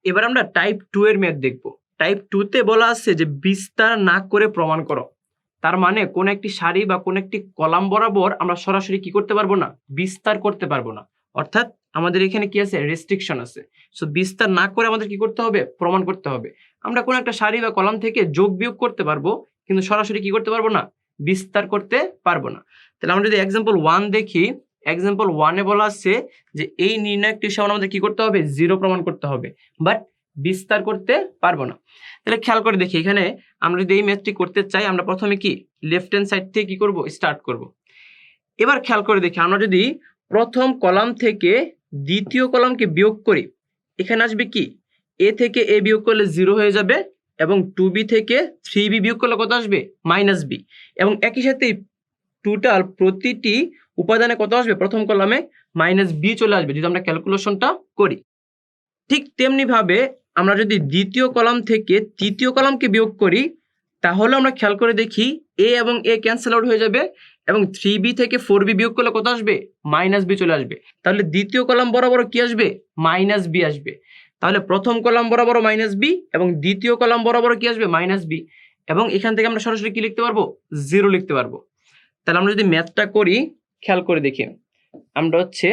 এবার আমরা টাইপ 2 এর ম্যাথ দেখব। টাইপ 2 তে বলা আছে যে বিস্তার না করে প্রমাণ করো। তার মানে কোন একটি সারি বা কোন একটি কলাম বরাবর আমরা সরাসরি কি করতে পারবো না, বিস্তার করতে পারবো না। অর্থাৎ আমাদের এখানে কি আছে, রেস্ট্রিকশন আছে। সো বিস্তার না করে আমাদের কি করতে হবে, প্রমাণ করতে হবে। আমরা কোন একটা সারি বা কলাম থেকে যোগ বিয়োগ করতে পারবো, কিন্তু সরাসরি কি করতে পারবো না, বিস্তার করতে পারবো না। তাহলে আমরা যদি এক্সাম্পল 1 দেখি, এক্সাম্পল 1 এ বলা আছে যে এই নির্ণায়কটির সমান আমাদের কি করতে হবে, 0 প্রমাণ করতে হবে, বাট বিস্তার করতে পারবো না। তাহলে খেয়াল করে দেখি, এখানে আমরা যদি এই ম্যাথটি করতে চাই, আমরা প্রথমে কি লেফট হ্যান্ড সাইড থেকে কি করব, স্টার্ট করব। এবার খেয়াল করে দেখি, আমরা যদি প্রথম কলাম থেকে দ্বিতীয় কলামকে বিয়োগ করি, এখানে আসবে কি, এ থেকে এ বিয়োগ করলে 0 হয়ে যাবে, এবং 2b থেকে 3b বিয়োগ করলে কত আসবে, -b, এবং একই সাথে টোটাল প্রতিটি উপাদানে কত আসবে, প্রথম কলামে -b চলে আসবে যদি আমরা ক্যালকুলেশনটা করি। ঠিক তেমনি ভাবে আমরা যদি দ্বিতীয় কলাম থেকে তৃতীয় কলামকে বিয়োগ করি, তাহলে আমরা খেয়াল করে দেখি a এবং a ক্যান্সেল আউট হয়ে যাবে, এবং 3b থেকে 4b বিয়োগ করলে কত আসবে, -b চলে আসবে। তাহলে দ্বিতীয় কলাম বরাবর কি আসবে, -b আসবে। তাহলে প্রথম কলাম বরাবর -b এবং দ্বিতীয় কলাম বরাবর কি আসবে, -b, এবং এখান থেকে আমরা সরাসরি কি লিখতে পারবো, 0 লিখতে পারবো। তাহলে আমরা যদি ম্যাথটা করি, খেয়াল করে দেখি, আমরা হচ্ছে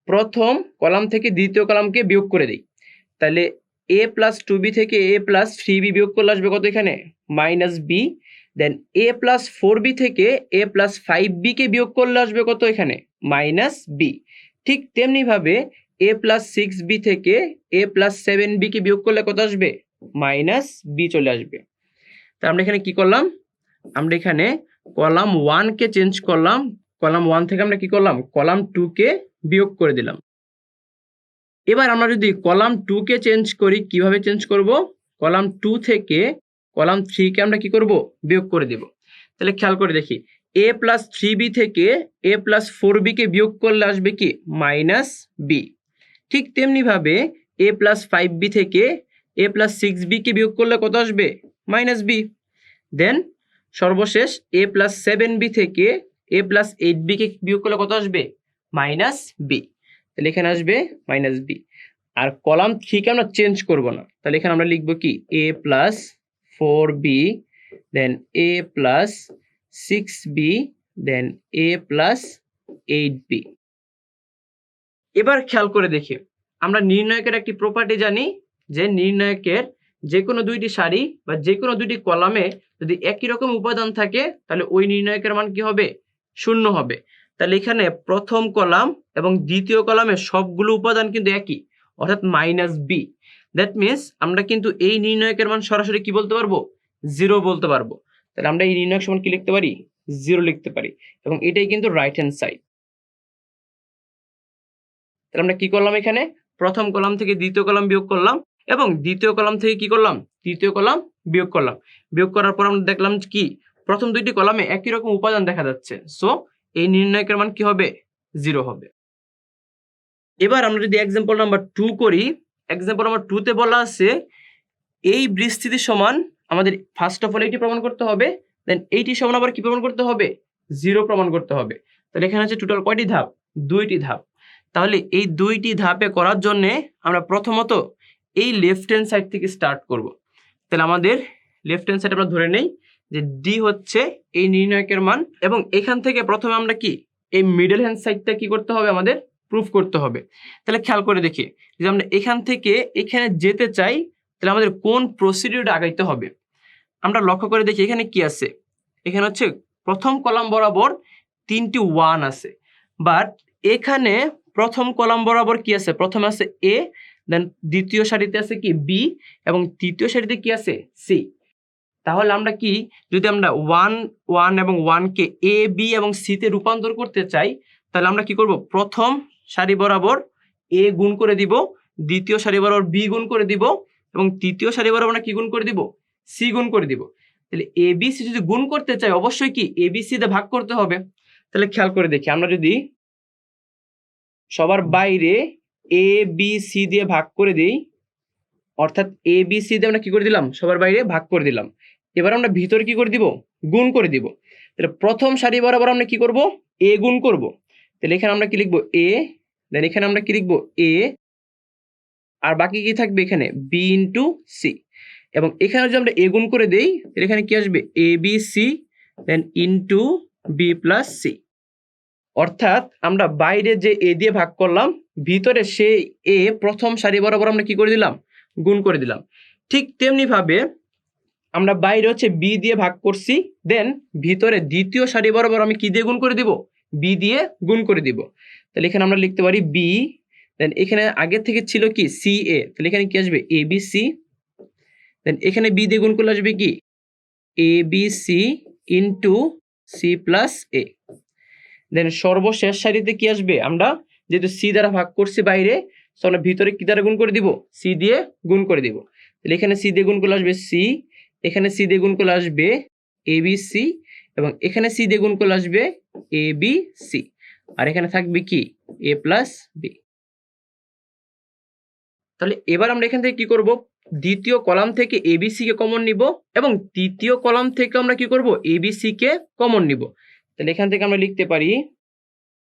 প্রথম কলাম থেকে দ্বিতীয় কলামকে বিয়োগ করে দিই। তাহলে a প্লাস 2b থেকে a প্লাস 3b বিয়োগ করলে আসবে কত, এখানে -b। Then a plus 4b থেকে a প্লাস 5b কে বিয়োগ করলে আসবে কত, এখানে -b। ঠিক তেমনি ভাবে a প্লাস 6b থেকে a প্লাস 7b কে বিয়োগ করলে কত আসবে, -b চলে আসবে। তা আমরা এখানে কি করলাম, আমরা এখানে কলাম 1 কে চেঞ্জ করলাম, কলাম 1 থেকে আমরা কি করলাম, কলাম 2 কে বিয়োগ করে দিলাম। এবার আমরা যদি কলাম 2 কে চেঞ্জ করি, কিভাবে চেঞ্জ করব, কলাম 2 থেকে কলাম 3 কে আমরা কি করব, বিয়োগ করে দেব। তাহলে খেয়াল করে দেখি, a প্লাস 3b থেকে a প্লাস 4b কে বিয়োগ করলে আসবে কি, -b। ঠিক তেমনি ভাবে a প্লাস 5b থেকে a প্লাস 6b কে বিয়োগ করলে কত আসবে, -b। দেন সর্বশেষ a প্লাস 7b থেকে a প্লাস 8b কে বিয়োগ করলে কত আসবে, -b। তাহলে এখানে আসবে -b। আর কলাম 3 কে আমরা চেঞ্জ করব না, তাহলে এখানে আমরা লিখব কি, a plus 4b, then a plus 6b, then a plus 8b। এবার খেয়াল করে দেখি, আমরা নির্ণায়কের একটি প্রপার্টি জানি, যে নির্ণায়কের যে কোনো দুইটি সারি বা যে কোনো দুইটি কলামে যদি একই রকম উপাদান থাকে, তাহলে ওই নির্ণায়কের মান কি হবে, 0 হবে। তাহলে এখানে প্রথম কলাম এবং দ্বিতীয় কলামে সবগুলো উপাদান কিন্তু একই, অর্থাৎ -b। দ্যাট মিনস আমরা কিন্তু এই নির্ণায়কের মান সরাসরি কি বলতে পারবো, 0 বলতে পারবো। তাহলে আমরা এই নির্ণায়ক সমান কি লিখতে পারি, 0 লিখতে পারি, এবং এটাই কিন্তু রাইট হ্যান্ড সাইড। তাহলে আমরা কি করলাম, এখানে প্রথম কলাম থেকে দ্বিতীয় কলাম বিয়োগ করলাম, এবং দ্বিতীয় কলাম থেকে কি করলাম, তৃতীয় কলাম বিয়োগ করলাম। বিয়োগ করার পর আমরা দেখলাম কি, প্রথম দুইটি কলামে একই রকম উপাদান দেখা যাচ্ছে, সো এই নির্ণায়কের মান কি হবে, 0 হবে। এবার আমরা যদি এক্সাম্পল নাম্বার 2 করি, এক্সাম্পল নাম্বার 2 তে বলা আছে এই বিস্তৃতির সমান আমাদের ফার্স্ট অফ অল এইটি প্রমাণ করতে হবে, দেন এইটি সমান আবার কি প্রমাণ করতে হবে, 0 প্রমাণ করতে হবে। তাহলে এখানে আছে টোটাল কয়টি ধাপ, 2টি ধাপ। তাহলে এই 2টি ধাপে করার জন্য আমরা প্রথমত এই লেফট হ্যান্ড সাইড থেকে স্টার্ট করব। তাহলে আমাদের লেফট হ্যান্ড সাইড আমরা ধরে নেই যে ডি হচ্ছে এই নির্ণায়কের মান, এবং এখান থেকে প্রথমে আমরা কি এই মিডল হ্যান্ড সাইডটা কি করতে হবে, আমাদের প্রুফ করতে হবে। তাহলে খেয়াল করে দেখি, যদি আমরা এখান থেকে এখানে যেতে চাই, তাহলে আমাদের কোন প্রসিডিউরটা আগাইতে হবে। আমরা লক্ষ্য করে দেখি এখানে কি আছে, এখানে হচ্ছে প্রথম কলাম বরাবর 3টি 1 আছে, বাট এখানে প্রথম কলাম বরাবর কি আছে, প্রথমে আছে a, দেন দ্বিতীয় সারিতে আছে কি b, এবং তৃতীয় সারিতে কি আছে c। তাহলে আমরা কি, যদি আমরা 1 1 এবং 1 কে a b এবং c তে রূপান্তর করতে চাই, তাহলে আমরা কি করব, প্রথম সারি বরাবর a গুণ করে দিব, দ্বিতীয় সারি বরাবর b গুণ করে দিব, এবং তৃতীয় সারি বরাবর আমরা কি গুণ করে দিব, c গুণ করে দিব। তাহলে a b c যদি গুণ করতে চাই, অবশ্যই কি a b c তে ভাগ করতে হবে। তাহলে খেয়াল করে দেখি, আমরা যদি সবার বাইরে a b c দিয়ে ভাগ করে দেই, অর্থাৎ a b c দিয়ে আমরা কি করে দিলাম, সবার বাইরে ভাগ করে দিলাম। এবার আমরা ভিতরে কি করে দিব, গুণ করে দিব। তাহলে প্রথম সারি বরাবর আমরা কি করব, a গুণ করব। তাহলে এখানে আমরা কি লিখব, a, দেন এখানে আমরা কি লিখব, a, আর বাকি কি থাকবে এখানে বি ইন্টু সি, এবং এখানে যদি আমরা এ গুণ করে দেই তাহলে এখানে কি আসবে এ বি সি দেন ইন্টু বি প্লাস সি। অর্থাৎ আমরা বাইরে যে এ দিয়ে ভাগ করলাম, ভিতরে সেই এ প্রথম সারি বরাবর আমরা কি করে দিলাম, গুণ করে দিলাম। ঠিক তেমনি ভাবে আমরা বাইরে হচ্ছে বি দিয়ে ভাগ করছি, দেন ভিতরে দ্বিতীয় সারি বরাবর আমি কি দিয়ে গুণ করে দিব, বি দিয়ে গুণ করে দিব। তাহলে এখানে আমরা লিখতে পারি বি, দেন এখানে আগে থেকে ছিল কি সি এ, তাহলে এখানে কি আসবে এ বি সি, দেন এখানে বি দিয়ে গুণ করলে আসবে কি A B C into C plus A. Then সর্বশেষ সারিতে কি আসবে, আমরা যেহেতু সি দ্বারা ভাগ করছি বাইরে, তো আমরা ভিতরে কি দ্বারা গুণ করে দিব, সি দিয়ে গুণ করে দিব। তাহলে এখানে সি দিয়ে গুণ করলে আসবে সি, এখানে সি দিয়ে গুণ করলে আসবে এ বি সি, এবং এখানে সি দিয়ে গুণ করলে আসবে এ বি সি, আর এখানে থাকবে কি এ প্লাস বি। তাহলে এবার আমরা এখান থেকে কি করব, দ্বিতীয় কলাম থেকে এবিসি কে কমন নিব, এবং তৃতীয় কলাম থেকে আমরা কি করব এবিসি কে কমন নিব। তাহলে এখান থেকে আমরা লিখতে পারি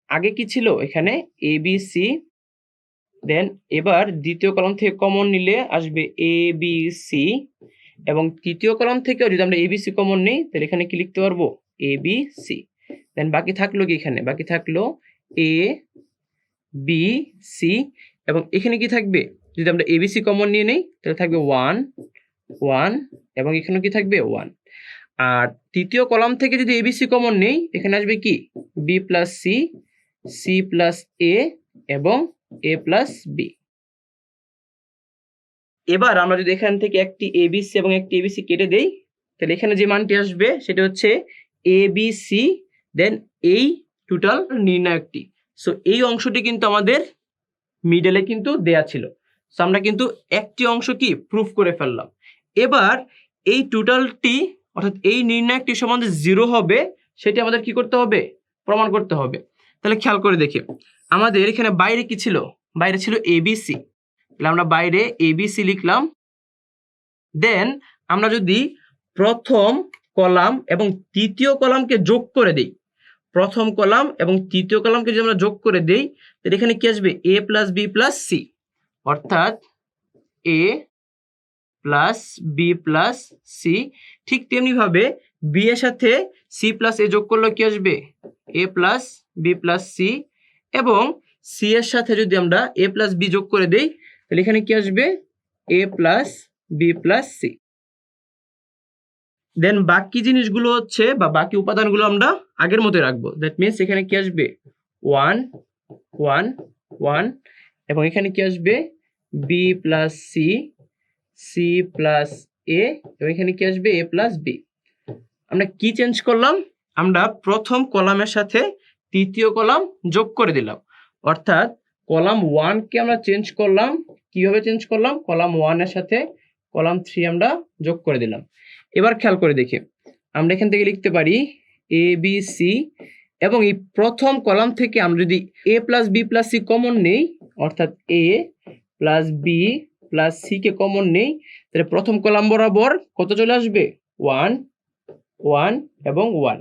আগে কি ছিল এখানে এবিসি, দেন এবার দ্বিতীয় কলাম থেকে কমন নিলে আসবে এ বি সি, এবং তৃতীয় কলাম থেকে যদি আমরা এবিসি কমন নিই তাহলে এখানে কি লিখতে পারবো এ বি সি। দেন বাকি থাকলো কি, এখানে বাকি থাকলো এ বি সি, এবং এখানে কি থাকবে যদি আমরা এবিসি কমন নিয়ে নেই তাহলে থাকবে 1 1, এবং এখানে কি থাকবে 1। আর তৃতীয় কলাম থেকে যদি এবিসি কমন নেই এখানে আসবে কি B plus C, C plus A, এবং এ প্লাস বি। এবার আমরা যদি এখান থেকে একটি এবিসি এবং একটি এবিসি কেটে দেই তাহলে এখানে যে মানটি আসবে সেটা হচ্ছে এবিসি, দেন এই টোটাল নির্ণায়কটি। সো এই অংশটি কিন্তু আমাদের মিডলে কিন্তু দেয়া ছিল, সো আমরা কিন্তু একটি অংশ কি প্রুফ করে ফেললাম। এবার এই টোটালটি অর্থাৎ এই নির্ণায়কটি সমান যে 0 হবে সেটি আমাদের কি করতে হবে, প্রমাণ করতে হবে। তাহলে খেয়াল করে দেখি আমাদের এখানে বাইরে কি ছিল, বাইরে ছিল এবিসি, তাহলে আমরা বাইরে এবিসি লিখলাম। দেন আমরা যদি প্রথম কলাম এবং তৃতীয় কলামকে যোগ করে দেই, প্রথম কলাম এবং তৃতীয় কলামকে যদি আমরা যোগ করে দেই তাহলে এখানে কি আসবে এ প্লাস বি প্লাস সি, অর্থাৎ A plus B plus C. ঠিক তেমনি ভাবে বি এর সাথে সি প্লাস এ যোগ করলে কি আসবে এ প্লাস বি প্লাস সি, এবং সি এর সাথে যদি আমরা এ প্লাস বি যোগ করে দেই তাহলে এখানে কি আসবে এ প্লাস বি প্লাস সি। দেন বাকি জিনিসগুলো হচ্ছে বা বাকি উপাদানগুলো আমরা আগের মতো রাখবো। দ্যাট মিনস এখানে কি আসবে 1 1 1, এবং এখানে কি আসবে B plus C, C plus A, এবং এখানে কি আসবে এ প্লাস বি। আমরা কি চেঞ্জ করলাম, আমরা প্রথম কলামের সাথে তৃতীয় কলাম যোগ করে দিলাম, অর্থাৎ কলাম 1 কে আমরা চেঞ্জ করলাম। কিভাবে চেঞ্জ করলাম, কলাম 1 এর সাথে কলাম 3 আমরা যোগ করে দিলাম। এবার খেয়াল করে দেখি আমরা এখান থেকে লিখতে পারি এ বি সি, এবং এই প্রথম কলাম থেকে আমরা যদি A plus B plus C common নেই, অর্থাৎ A plus B plus C কে কমন নেই, তাহলে প্রথম কলাম বরাবর কত চলে আসবে 1 1 এবং 1।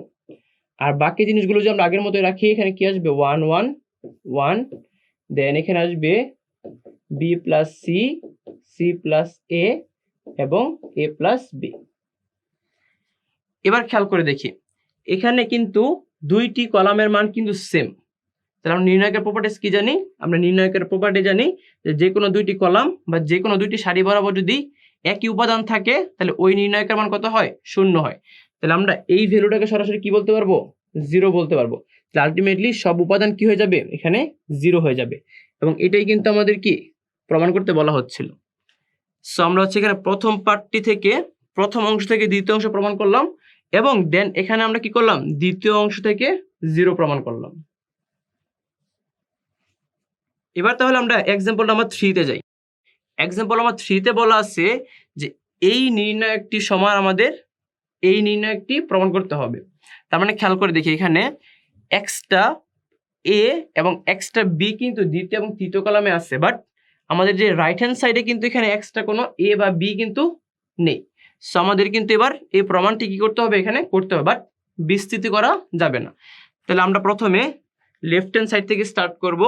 আর বাকি জিনিসগুলো যদি আমরা আগের মতো রাখি এখানে কি আসবে 1 1 1, দেন এখানে আসবে B plus C, C plus A, এবং এ প্লাস বি। এবার খেয়াল করে দেখি এখানে কিন্তু দুইটি কলামের মান কিন্তু সেম। তাহলে আমরা নির্ণায়কের প্রপার্টিজ কি জানি, আমরা নির্ণায়কের প্রপার্টি জানি যে কোনো দুইটি কলাম বা যে কোনো দুইটি সারি বরাবর যদি একই উপাদান থাকে তাহলে ওই নির্ণায়কের মান কত হয়, 0 হয়। তাহলে আমরা এই ভ্যালুটাকে সরাসরি কি বলতে পারবো, 0 বলতে পারবো। তাহলে আলটিমেটলি সব উপাদান কি হয়ে যাবে, এখানে 0 হয়ে যাবে, এবং এটাই কিন্তু আমাদের কি প্রমাণ করতে বলা হচ্ছিল। সো আমরা হচ্ছে এখানে প্রথম পার্টটি থেকে প্রথম অংশ থেকে দ্বিতীয় অংশ প্রমাণ করলাম, এবং দেন এখানে আমরা কি করলাম দ্বিতীয় অংশ থেকে 0 প্রমাণ করলাম। এবার তাহলে আমরা এক্সাম্পল নাম্বার 3 তে যাই। এক্সাম্পল নাম্বার 3 তে বলা আছে যে এই নির্ণায়কটি সমান আমাদের এই নির্ণায়কটি প্রমাণ করতে হবে। তার মানে খেয়াল করে দেখি এখানে এক্সটা এ এবং এক্সটা বি কিন্তু দ্বিতীয় এবং তৃতীয় কলামে আছে, বাট আমাদের যে রাইট হ্যান্ড সাইডে কিন্তু এখানে এক্সটা কোনো এ বা বি কিন্তু নেই। সো আমাদের কিন্তু এবার এই প্রমাণটি কি করতে হবে, এখানে করতে হবে, বাট বিস্তৃতি করা যাবে না। তাহলে আমরা প্রথমে লেফট হ্যান্ড সাইড থেকে স্টার্ট করব।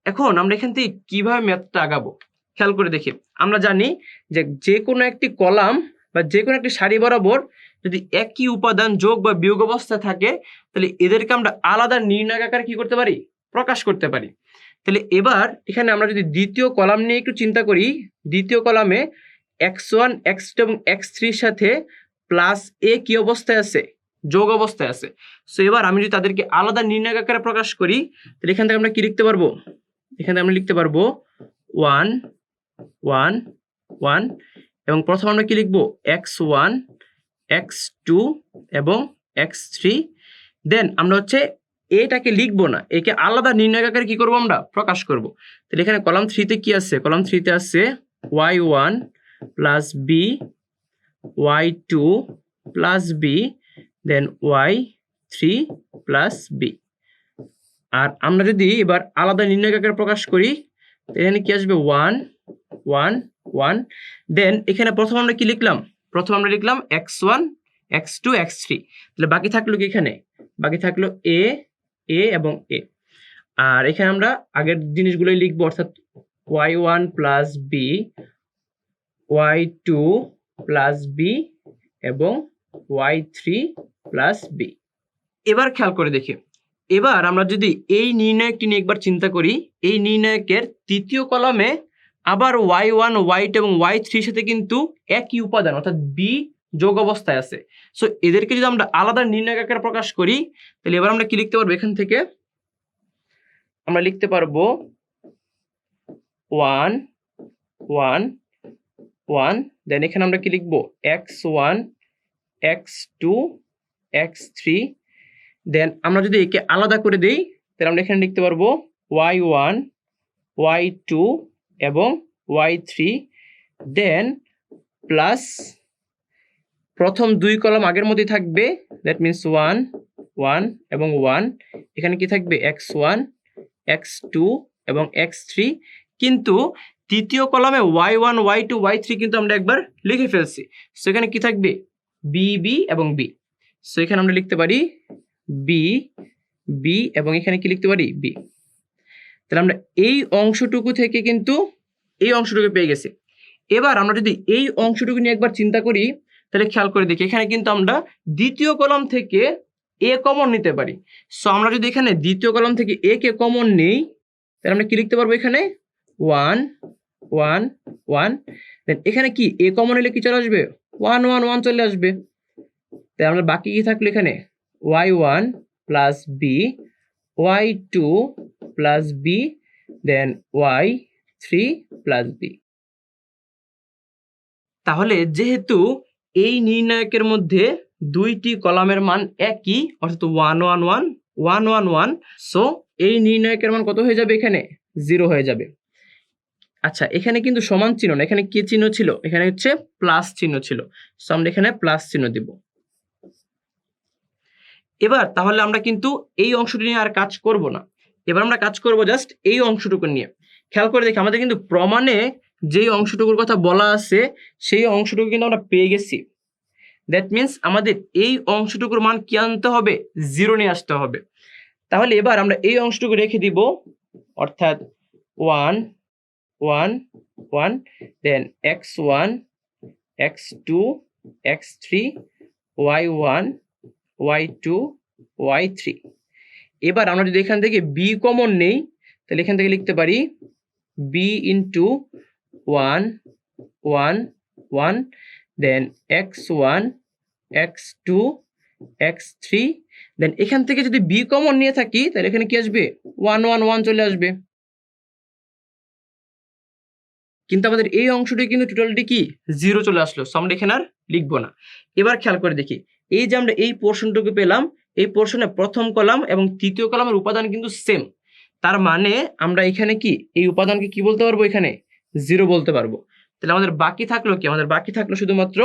এখন আমরা এখান থেকে কিভাবে ম্যাথটা আগাবো, খেয়াল করে দেখি, আমরা জানি যে যে কোনো একটি কলাম বা যে কোনো একটি সারি বরাবর যদি একই উপাদান যোগ বা বিয়োগ অবস্থায় থাকে তাহলে এদেরকে আমরা আলাদা নির্ণায়ক আকারে কি করতে পারি, প্রকাশ করতে পারি। তাহলে এবার এখানে আমরা যদি দ্বিতীয় কলাম নিয়ে একটু চিন্তা করি, দ্বিতীয় কলামে x1 x2 এবং x3 সাথে প্লাস a কি অবস্থায় আছে, যোগ অবস্থায় আছে। সো এবার আমি যদি তাদেরকে আলাদা নির্ণায়ক আকারে প্রকাশ করি তাহলে এখান থেকে আমরা কি লিখতে পারবো, এখানে আমরা লিখতে পারবো 1 1 1 এবং প্রথম আমরা কি লিখবো x1 x2 এবং x3। দেন আমরা হচ্ছে এটাকে লিখবো না, একে আলাদা নির্ণায়ক আকারে কি করবো, আমরা প্রকাশ করব। তাহলে এখানে কলাম 3 তে কি আছে, কলাম 3 তে আছে y1 plus b y2 plus b দেন y3 প্লাস b। আর আমরা যদি এবার আলাদা নির্ণায়ক আকারে প্রকাশ করি এখানে কি আসবে 1 1 1। দেন এখানে প্রথম আমরা কি লিখলাম, প্রথম আমরা লিখলাম x1 x2 x3। তাহলে বাকি থাকলো কি, এখানে বাকি থাকলো a a এবং a। আর এখানে আমরা আগের জিনিসগুলোই লিখবো, অর্থাৎ y1 plus b y2 plus b এবং y3 প্লাস b। এবার খেয়াল করে দেখি, এবার আমরা যদি এই নির্ণায়কটি নিয়ে একবার চিন্তা করি, এই নির্ণায়কের তৃতীয় কলামে আবার y1 y2 এবং y3 সাথে কিন্তু একই উপাদান অর্থাৎ b যোগ অবস্থায় আছে। সো এদেরকে যদি আমরা আলাদা নির্ণায়ক আকারে প্রকাশ করি তাহলে এবার আমরা কি লিখতে পারবো, এখান থেকে আমরা লিখতে পারবো 1 1 1 দেন এখানে আমরা কি লিখবো x1 x2 x3। দেন আমরা যদি একে আলাদা করে দেই তাহলে আমরা এখানে লিখতে পারবো y1 y2 এবং y3 দেন প্লাস প্রথম দুই কলাম আগের মধ্যে থাকবে, দ্যাট মিনস 1 1 এবং 1। এখানে কি থাকবে x1 x2 এবং x3, কিন্তু তৃতীয় কলামে y1 y2 y3 কিন্তু আমরা একবার লিখে ফেলছি। সো এখানে কি থাকবে b b এবং b। সো এখানে আমরা লিখতে পারি b b এবং এখানে কি লিখতে পারি b। তাহলে আমরা এই অংশটুকু থেকে কিন্তু এই অংশটুকু পেয়ে গেছি। এবার আমরা যদি এই অংশটুকু নিয়ে একবার চিন্তা করি তাহলে খেয়াল করে দেখি, এখানে কিন্তু আমরা দ্বিতীয় কলাম থেকে a কমন নিতে পারি। সো আমরা যদি এখানে দ্বিতীয় কলাম থেকে a কে কমন নেই তাহলে আমরা কি লিখতে পারবো, এখানে 1 1 1 দেন এখানে কি a কমন নিলে কি চলে আসবে 1 1 1 চলে আসবে। তাহলে আমরা বাকি কি থাকলো, এখানে y1 plus b y2 plus b দেন y3 প্লাস b। তাহলে যেহেতু এই নির্ণায়কের মধ্যে দুইটি কলামের মান একই অর্থাৎ 1 1 1 1 1 1, সো এই নির্ণায়কের মান কত হয়ে যাবে, এখানে 0 হয়ে যাবে। আচ্ছা এখানে কিন্তু সমান চিহ্ন না, এখানে কি চিহ্ন ছিল, এখানে হচ্ছে প্লাস চিহ্ন ছিল। সো আমরা এখানে প্লাস চিহ্ন দিব। এবার তাহলে আমরা কিন্তু এই অংশটি নিয়ে আর কাজ করব না, এবার আমরা কাজ করব জাস্ট এই অংশটুকু নিয়ে। খেয়াল করে দেখি আমাদের কিন্তু প্রমাণে যেই অংশটুকুর কথা বলা আছে সেই অংশটুকু কিন্তু আমরা পেয়ে গেছি। দ্যাট মিনস আমাদের এই অংশটুকুর মান কি আনতে হবে, 0 নিয়ে আসতে হবে। তাহলে এবার আমরা এই অংশটুকু রেখে দিব, অর্থাৎ 1 1 1 দেন x1 x2 x3 y1 y2 y3। এবার আমরা যদি এখান থেকে b কমন নেই তাহলে এখান থেকে লিখতে পারি b ইন্টু 1 1 1 দেন x1 x2 x3 দেন এখান থেকে যদি b কমন নিয়ে থাকি তাহলে এখানে কি আসবে 1 1 1 চলে আসবে। কিন্তু আমাদের এই অংশটি কিন্তু টোটালটি কি 0 চলে আসলো, সো আমরা এখানে আর লিখবো না। এবার খেয়াল করে দেখি, এই যে আমরা এই পোর্শনটুকু পেলাম, এই পোর্শনে প্রথম কলাম এবং তৃতীয় কলামের উপাদান কিন্তু সেম। তার মানে আমরা এখানে কি এই উপাদানকে কি বলতে পারবো, এখানে 0 বলতে পারবো। তাহলে আমাদের বাকি থাকলো কি, আমাদের বাকি থাকলো শুধুমাত্র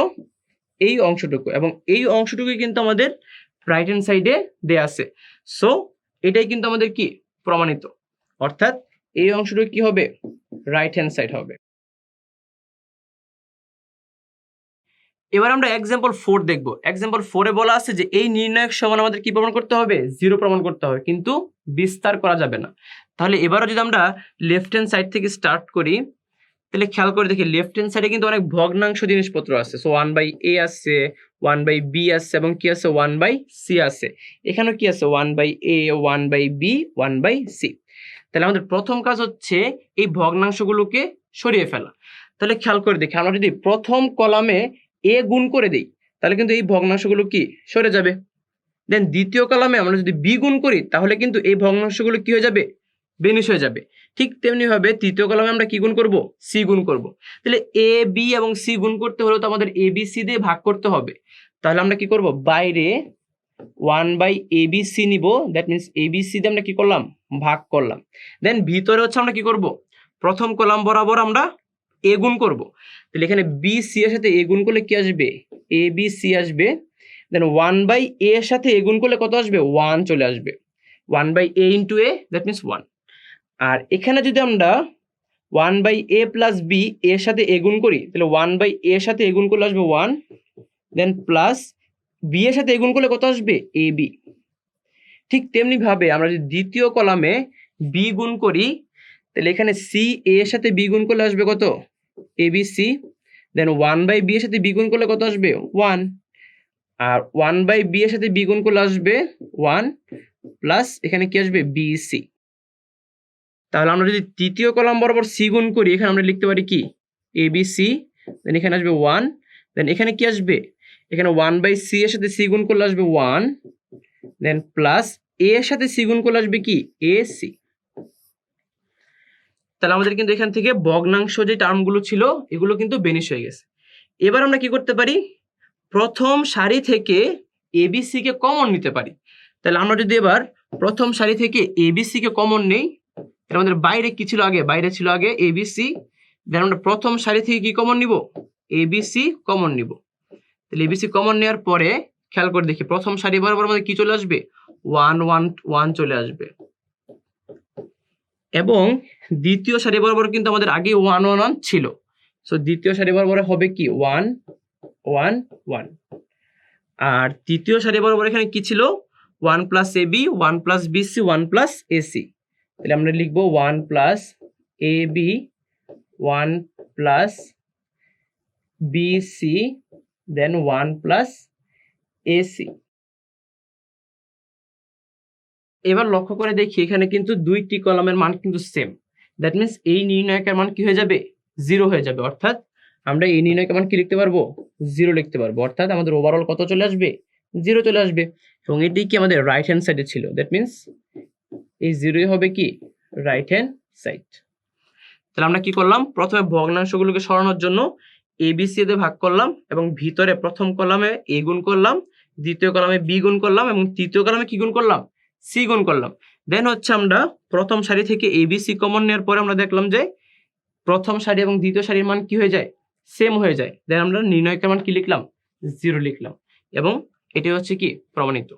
এই অংশটুকু, এবং এই অংশটুকু কিন্তু আমাদের রাইট হ্যান্ড সাইডে দেয়া আছে। সো এটাই কিন্তু আমাদের কি প্রমাণিত, অর্থাৎ এই অংশটুকু কি হবে, রাইট হ্যান্ড সাইড হবে। এবার আমরা এক্সাম্পল 4 দেখব। এক্সাম্পল 4 এ বলা আছে যে এই নির্ণায়ক সমান আমাদের কি প্রমাণ করতে হবে, 0 প্রমাণ করতে হবে, কিন্তু বিস্তার করা যাবে না। তাহলে এবারও যদি আমরা লেফট হ্যান্ড সাইড থেকে স্টার্ট করি তাহলে খেয়াল করে দেখি লেফট হ্যান্ড সাইডে কিন্তু অনেক ভগ্নাংশ জিনিসপত্র আছে। সো 1/a আছে, 1/b আছে এবং কি আছে 1/c আছে। এখানেও কি আছে 1/a, 1/b, 1/c। তাহলে আমাদের প্রথম কাজ হচ্ছে এই ভগ্নাংশগুলোকে সরিয়ে ফেলা। তাহলে খেয়াল করে দেখি আমরা যদি প্রথম কলামে a গুণ করে দিই তাহলে কিন্তু এই ভগ্নাংশগুলো কি সরে যাবে। দেন দ্বিতীয় কলামে আমরা যদি b গুণ করি তাহলে কিন্তু এই ভগ্নাংশগুলো কি হয়ে যাবে, বেনিশ হয়ে যাবে। ঠিক তেমনি ভাবে তৃতীয় কলামে আমরা কি গুণ করব, c গুণ করব। তাহলে a b এবং c গুণ করতে হলে তো আমাদের a b c দিয়ে ভাগ করতে হবে। তাহলে আমরা কি করব, বাইরে 1/abc নিব, দ্যাট মিন্স abc দিয়ে আমরা কি করলাম, ভাগ করলাম। দেন ভিতরে হচ্ছে আমরা কি করব, প্রথম কলাম বরাবর আমরা a গুণ করব। তাহলে এখানে bc এর সাথে a গুণ করলে কি আসবে, abc আসবে। দেন 1/a এর সাথে a গুণ করলে কত আসবে, 1 চলে আসবে। 1/a into a, that means 1। আর এখানে যদি আমরা 1/a plus b এর সাথে a গুণ করি তাহলে 1/a এর সাথে a গুণ করলে আসবে 1, দেন প্লাস b এর সাথে a গুণ করলে কত আসবে, ab। ঠিক তেমনি ভাবে আমরা যদি দ্বিতীয় কলামে b গুণ করি তাহলে এখানে c a এর সাথে b গুণ করলে আসবে কত, abc। দেন 1/b এর সাথে b গুণ করলে কত আসবে, 1। আর 1/b এর সাথে b গুণ করলে আসবে 1 প্লাস এখানে কি আসবে, bc। তাহলে আমরা যদি তৃতীয় কলাম বরাবর c গুণ করি এখানে আমরা লিখতে পারি কি, abc। দেন এখানে আসবে 1, দেন এখানে কি আসবে, এখানে 1/c এর সাথে c গুণ করলে আসবে 1, দেন প্লাস a এর সাথে c গুণ করলে আসবে কি, ac। তাহলে আমাদের কিন্তু এখান থেকে ভগ্নাংশ যে টার্মগুলো ছিল এগুলো কিন্তু বেনিশ হয়ে গেছে। এবার আমরা কি করতে পারি, প্রথম সারি থেকে abc কে কমন নিতে পারি। তাহলে আমরা যদি এবার প্রথম সারি থেকে abc কে কমন নেই, তাহলে আমাদের বাইরে কি ছিল আগে, বাইরে ছিল আগে abc। দেন আমরা প্রথম সারি থেকে কি কমন নিব, abc কমন নিব। তাহলে abc কমন নেওয়ার পরে খেয়াল করে দেখি প্রথম সারি বরাবর আমাদের কি চলে আসবে, 1 1 1 চলে আসবে। এবং দ্বিতীয় সারি বরাবর কিন্তু আমাদের আগে 1 1 1 ছিল। সো দ্বিতীয় সারি বরাবর হবে কি 1 1 1। আর তৃতীয় সারি বরাবর এখানে কি ছিল, 1 plus ab, 1 plus bc, 1 plus ac। তাহলে আমরা লিখব 1 plus ab, 1 plus bc, দেন 1 plus ac। এবার লক্ষ্য করে দেখি এখানে কিন্তু দুইটি কলামের মান কিন্তু সেম। দ্যাট মিন্স এই নির্ণয়কের মান কি হয়ে যাবে, 0 হয়ে যাবে। অর্থাৎ আমরা এই নির্ণয়কের মান কি লিখতে পারবো, 0 লিখতে পারবো। অর্থাৎ আমাদের ওভারঅল কত চলে আসবে, 0 চলে আসবে। এবং এটি কি আমাদের রাইট হ্যান্ড সাইডে ছিল, দ্যাট মিন্স এই 0 হবে কি রাইট হ্যান্ড সাইড। তাহলে আমরা কি করলাম, প্রথমে ভগ্নাংশগুলোকে সরানোর জন্য abc দিয়ে ভাগ করলাম এবং ভিতরে প্রথম কলামে a গুণ করলাম, দ্বিতীয় কলামে b গুণ করলাম এবং তৃতীয় কলামে কি গুণ করলাম, c গুণ করলাম। দেন হচ্ছে আমরা প্রথম সারি থেকে abc কমন নেওয়ার পরে আমরা দেখলাম যে প্রথম সারি এবং দ্বিতীয় সারির মান কি হয়ে যায়, সেম হয়ে যায়। দেন আমরা নির্ণয়কের মান কি লিখলাম, 0 লিখলাম। এবং এটি হচ্ছে কি প্রমাণিত।